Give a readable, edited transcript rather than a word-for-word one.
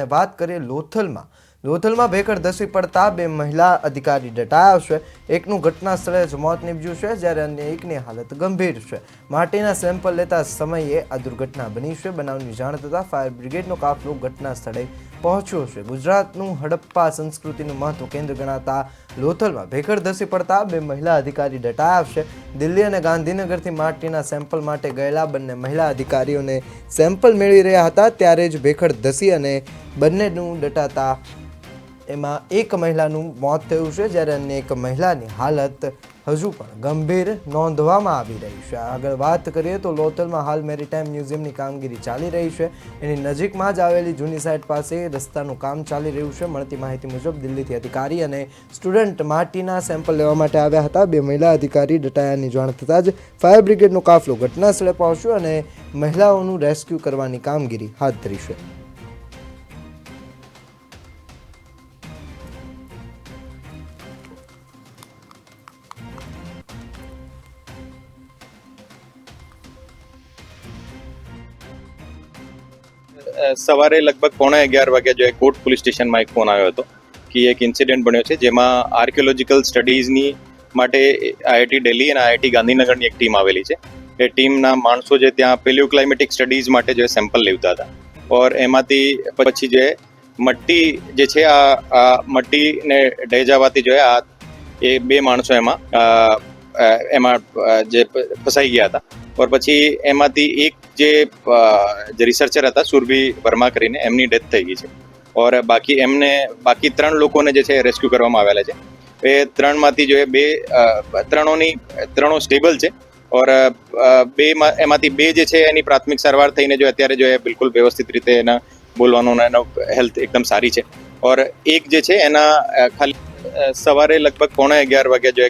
વાત કરીએ લોથલમાં ભેખડ ધસી પડતા બે મહિલા અધિકારી દટાયા છે। એકનું ઘટના સ્થળે જ મોત નીપજ્યું છે, જ્યારે અન્ય એકની હાલત ગંભીર છે। માટીના સેમ્પલ લેતા સમયે આ દુર્ઘટના બની છે। બનાવની જાણ થતાં ફાયર બ્રિગેડનો કાફલો ઘટના સ્થળે પહોંચ્યો છે। ગુજરાતનું હડપ્પા સંસ્કૃતિનું મહત્વ કેન્દ્ર ગણાતા લોથલમાં ભેખડ ધસી પડતા બે મહિલા અધિકારી દટાયા છે। દિલ્હી અને ગાંધીનગરથી માટીના સેમ્પલ માટે ગયેલા બંને મહિલા અધિકારીઓને સેમ્પલ મેળવી રહ્યા હતા, ત્યારે જ ભેખડ ધસી અને બંનેનું દટાતા એમાં એક મહિલાનું મોત થયું છે, જ્યારે અન્ય એક મહિલાની હાલત હજુ પણ ગંભીર નોંધવામાં આવી રહી છે। આગળ વાત કરીએ તો લોથલમાં હાલ મેરીટાઈમ મ્યુઝિયમની કામગીરી ચાલી રહી છે। એની નજીકમાં જ આવેલી જૂની સાઇટ પાસે રસ્તાનું કામ ચાલી રહ્યું છે। મળતી માહિતી મુજબ દિલ્હીથી અધિકારી અને સ્ટુડન્ટ માટીના સેમ્પલ લેવા માટે આવ્યા હતા। બે મહિલા અધિકારી દટાયાની જાણ થતાં જ ફાયર બ્રિગેડનો કાફલો ઘટના સ્થળે પહોંચ્યો અને મહિલાઓનું રેસ્ક્યુ કરવાની કામગીરી હાથ ધરી છે। સવારે લગભગ 11:15 વાગ્યા જો કોટ પોલીસ સ્ટેશનમાં એક ફોન આવ્યો હતો કે એક ઇન્સિડન્ટ બન્યો છે, જેમાં આર્કિયોલોજીકલ સ્ટડીઝની માટે આઈઆઈટી દિલ્હી અને આઈઆઈટી ગાંધીનગરની એક ટીમ આવેલી છે। એ ટીમના માણસો જે ત્યાં પેલિયોક્લાઇમેટિક સ્ટડીઝ માટે જો સેમ્પલ લેતા હતા, ઓર એમાંથી પછી જે મટ્ટી જે છે આ મટ્ટીને ડહી જવાથી જો એ બે માણસો એમાં જે ફસાઈ ગયા હતા। ઓર પછી એમાંથી એક જે રિસર્ચર હતા સુરભી વર્મા કરીને એમની ડેથ થઈ ગઈ છે। ઓર બાકી 3 લોકોને જે છે રેસ્ક્યુ કરવામાં આવેલા છે। એ 3માંથી જો ત્રણો સ્ટેબલ છે, ઓર એમાંથી 2 જે છે એની પ્રાથમિક સારવાર થઈને જો અત્યારે જો એ બિલકુલ વ્યવસ્થિત રીતે એના બોલવાનું એનો હેલ્થ એકદમ સારી છે। ઓર એક જે છે એના ખાલી સવારે લગભગ 11:15 વાગ્યા જો